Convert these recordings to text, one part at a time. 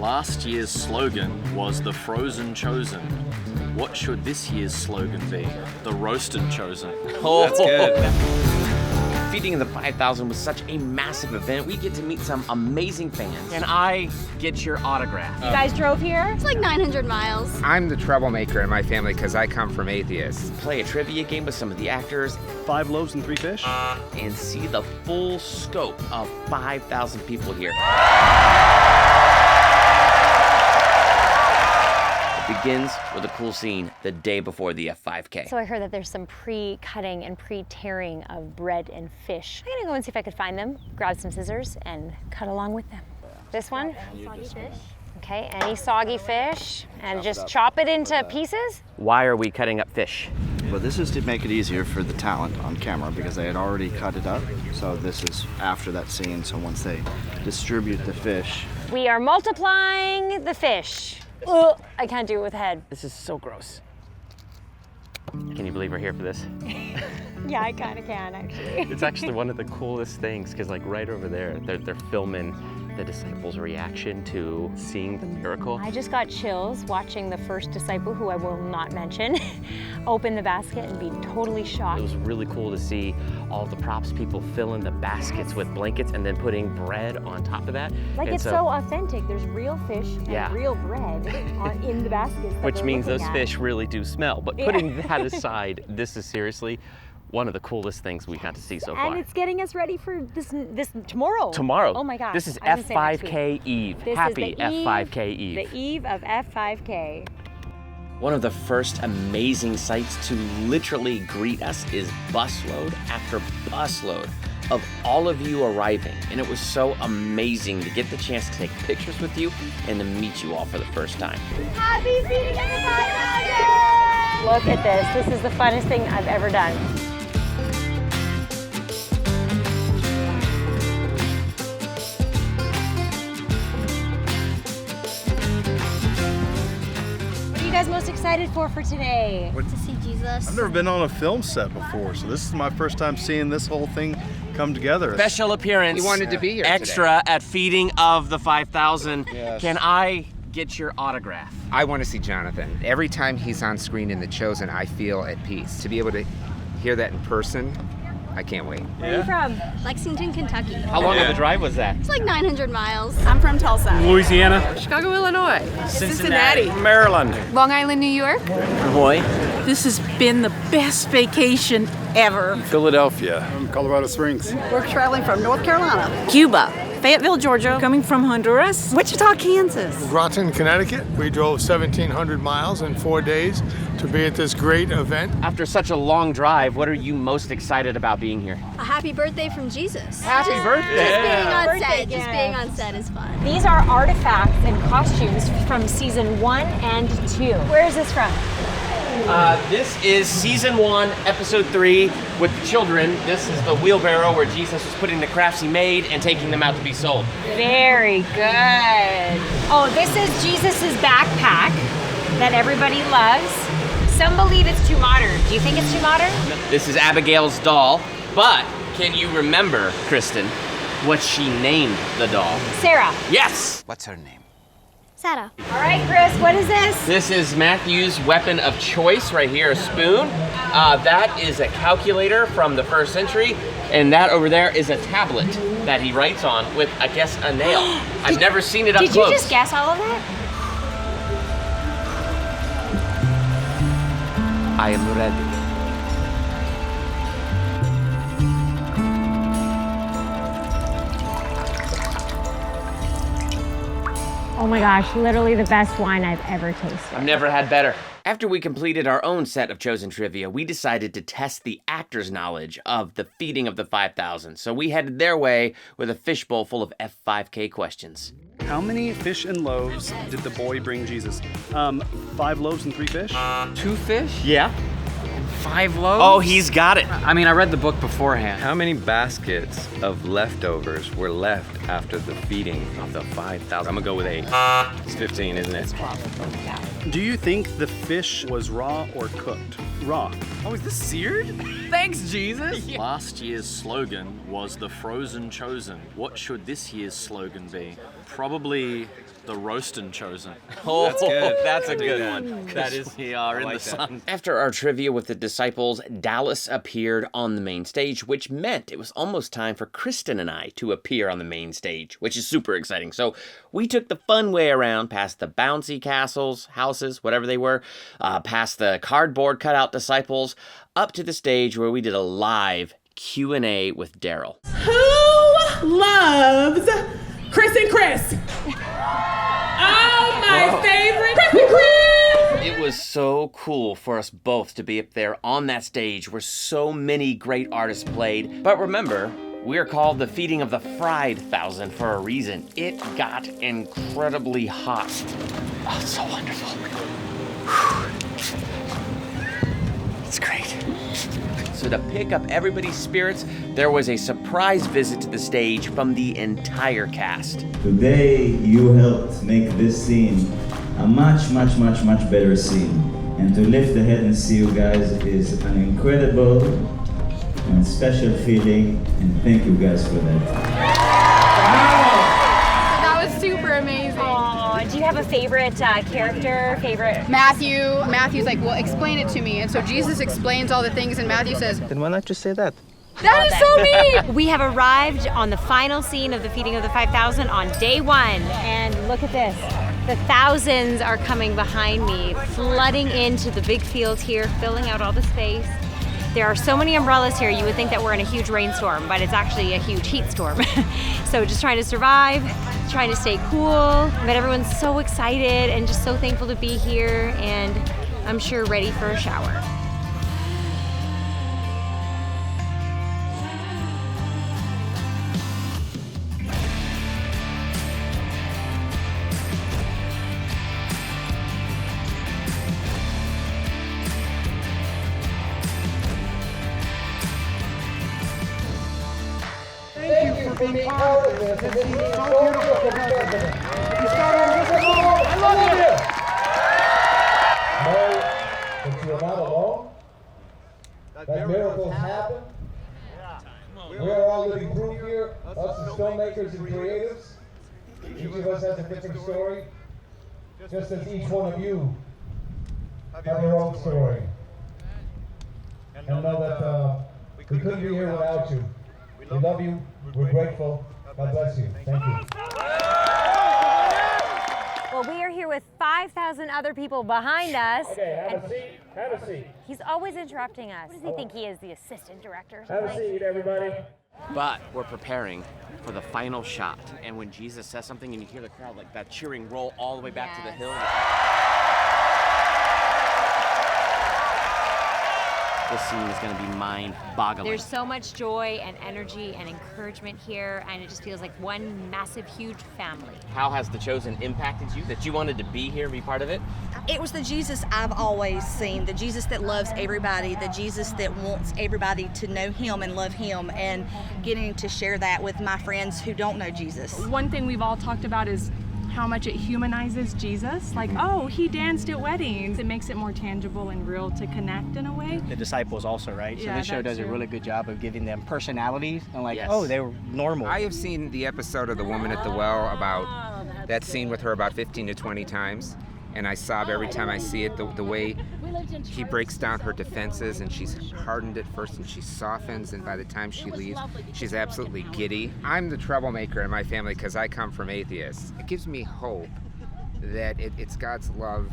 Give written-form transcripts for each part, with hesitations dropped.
Last year's slogan was the frozen chosen. What should this year's slogan be? The roasted chosen. Oh, that's good. Feeding of the 5,000 was such a massive event. We get to meet some amazing fans. Can I get your autograph? You guys drove here? It's like 900 miles. I'm the troublemaker in my family because I come from atheists. Play a trivia game with some of the actors. 5 loaves and 3 fish. And see the full scope of 5,000 people here. It begins with a cool scene the day before the F5K. So I heard that there's some pre-cutting and pre-tearing of bread and fish. I'm gonna go and see if I could find them, grab some scissors, and cut along with them. This one? Soggy fish. Okay, any soggy fish, and just chop it into pieces? Why are we cutting up fish? Well, this is to make it easier for the talent on camera because they had already cut it up. So this is after that scene, so once they distribute the fish. We are multiplying the fish. Ugh, I can't do it with a head. This is so gross. Can you believe we're here for this? Yeah, I kind of can, actually. It's actually one of the coolest things because like right over there, they're filming the disciples' reaction to seeing the miracle. I just got chills watching the first disciple, who I will not mention, open the basket and be totally shocked. It was really cool to see all the props people filling the baskets with blankets and then putting bread on top of that. Like, and it's so authentic. There's real fish and real bread in the baskets. Which means those fish really do smell. But putting that aside, this is seriously one of the coolest things we got to see so far. And it's getting us ready for this tomorrow. Tomorrow. Oh my gosh. This is F5K Eve. Happy F5K Eve. The eve of F5K. One of the first amazing sights to literally greet us is busload after busload of all of you arriving. And it was so amazing to get the chance to take pictures with you and to meet you all for the first time. Happy feeding of the 5,000! Look at this. This is the funnest thing I've ever done. What are you guys most excited for today? To see Jesus. I've never been on a film set before, so this is my first time seeing this whole thing come together. Special appearance. He wanted to be here extra at Feeding of the 5,000. Yes. Can I get your autograph? I want to see Jonathan. Every time he's on screen in The Chosen, I feel at peace. To be able to hear that in person, I can't wait. Where are you from? Lexington, Kentucky. How long of a drive was that? It's like 900 miles. I'm from Tulsa. Louisiana. Chicago, Illinois. Cincinnati. Maryland. Long Island, New York. Ahoy. This has been the best vacation ever. Philadelphia. Colorado Springs. We're traveling from North Carolina. Cuba. Fayetteville, Georgia. Coming from Honduras. Wichita, Kansas. Groton, Connecticut. We drove 1,700 miles in 4 days to be at this great event. After such a long drive, what are you most excited about being here? A happy birthday from Jesus. Happy birthday! Just being on Birthday set. Just gift. being on set is fun. These are artifacts and costumes from season 1 and 2. Where is this from? This is season 1, episode 3 with the children. This is the wheelbarrow where Jesus was putting the crafts he made and taking them out to be sold. Very good. Oh, this is Jesus's backpack that everybody loves. Some believe it's too modern. Do you think it's too modern? This is Abigail's doll, but can you remember, Kristen, what she named the doll? Sarah. Yes! What's her name? Sarah. All right, Chris, what is this? This is Matthew's weapon of choice right here, a spoon. That is a calculator from the first century, and that over there is a tablet that he writes on with, I guess, a nail. I've never seen it up Did close. you just guess all of that? I am ready. Oh my gosh, literally the best wine I've ever tasted. I've never had better. After we completed our own set of Chosen trivia, we decided to test the actors' knowledge of the feeding of the 5,000. So we headed their way with a fishbowl full of F5K questions. How many fish and loaves did the boy bring Jesus? 5 loaves and 3 fish? 2 fish? Yeah. 5 loaves? Oh, he's got it. I mean, I read the book beforehand. How many baskets of leftovers were left after the feeding of the 5,000? I'm gonna go with 8. It's 15, isn't it? Do you think the fish was raw or cooked? Raw. Oh, is this seared? Thanks, Jesus. Last year's slogan was the frozen chosen. What should this year's slogan be? Probably the roastin' chosen. Oh, That's good. that's a I dig good that. one. That is, we are in like the that. sun. After our trivia with the disciples, Dallas appeared on the main stage, which meant it was almost time for Kristen and I to appear on the main stage, which is super exciting. So we took the fun way around past the bouncy castles, houses, whatever they were, past the cardboard cutout disciples, up to the stage where we did a live Q&A with Daryl. Who loves Chris and Chris? Oh, my favorite Chris and Chris! It was so cool for us both to be up there on that stage where so many great artists played. But remember, we're called the Feeding of the Fried Thousand for a reason. It got incredibly hot. Oh, it's so wonderful. It's great. So to pick up everybody's spirits, there was a surprise visit to the stage from the entire cast. Today you helped make this scene a much better scene. And to lift ahead and see you guys is an incredible and special feeling, and thank you guys for that. That was super amazing. Oh, do you have a favorite character? Matthew's like, well, explain it to me. And so Jesus explains all the things, and Matthew says, Then why not just say that? That is so neat! We have arrived on the final scene of the Feeding of the 5,000 on day 1. And look at this. The thousands are coming behind me, flooding into the big field here, filling out all the space. There are so many umbrellas here, you would think that we're in a huge rainstorm, but it's actually a huge heat storm. So just trying to survive, trying to stay cool, but everyone's so excited and just so thankful to be here, and I'm sure ready for a shower. Being part of this, and this is so beautiful to be part of it. You started this alone. I love you. Know that you are not alone. That miracles happen. We are all living proof here. Us as filmmakers and creatives. Each of us has a different story. Just as each one of you have your own story. And know that we couldn't be here without you. We love you. We're grateful. God bless you. Thank you. Well, we are here with 5,000 other people behind us. Okay, have a seat. Have a seat. He's always interrupting us. What does he think he is, the assistant director? Have a seat, everybody. But we're preparing for the final shot. And when Jesus says something and you hear the crowd like that cheering roll all the way back to the hill. This scene is going to be mind-boggling. There's so much joy and energy and encouragement here, and it just feels like one massive, huge family. How has The Chosen impacted you, that you wanted to be here and be part of it? It was the Jesus I've always seen, the Jesus that loves everybody, the Jesus that wants everybody to know him and love him, and getting to share that with my friends who don't know Jesus. One thing we've all talked about is how much it humanizes Jesus. Like, oh, he danced at weddings. It makes it more tangible and real to connect in a way. The disciples also, right? So Yeah, this show that's does a true. really good job of giving them personalities and like, Yes. oh, they were normal. I have seen the episode of The Woman at the Well about that scene with her about 15 to 20 times, and I sob every time I see it. The way he breaks down her defenses, and she's hardened at first, and she softens, and by the time she leaves, she's absolutely giddy. I'm the troublemaker in my family because I come from atheists. It gives me hope that it's God's love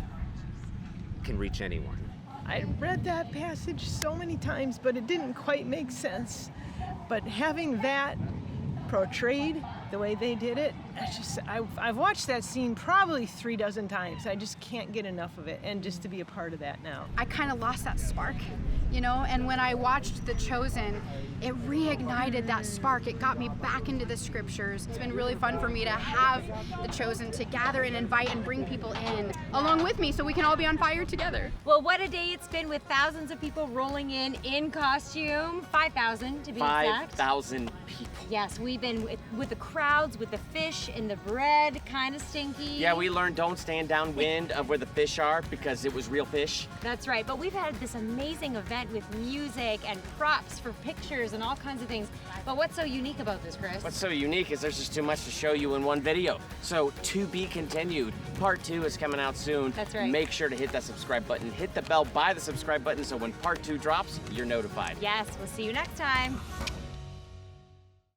can reach anyone. I read that passage so many times, but it didn't quite make sense. But having that portrayed the way they did it, I've watched that scene probably 3 dozen times. I just can't get enough of it, and just to be a part of that now. I kind of lost that spark, you know, and when I watched The Chosen, it reignited that spark. It got me back into the scriptures. It's been really fun for me to have The Chosen to gather and invite and bring people in along with me so we can all be on fire together. Well, what a day it's been with thousands of people rolling in costume. 5,000 to be exact. 5,000 people. Yes, we've been with the crowds, with the fish, and the bread kind of stinky. Yeah, we learned don't stand downwind of where the fish are because it was real fish. That's right, but we've had this amazing event with music and props for pictures and all kinds of things. But what's so unique about this, Chris? What's so unique is there's just too much to show you in one video. So to be continued. Part 2 is coming out soon. That's right. Make sure to hit that subscribe button. Hit the bell by the subscribe button so when part 2 drops, you're notified. Yes, we'll see you next time.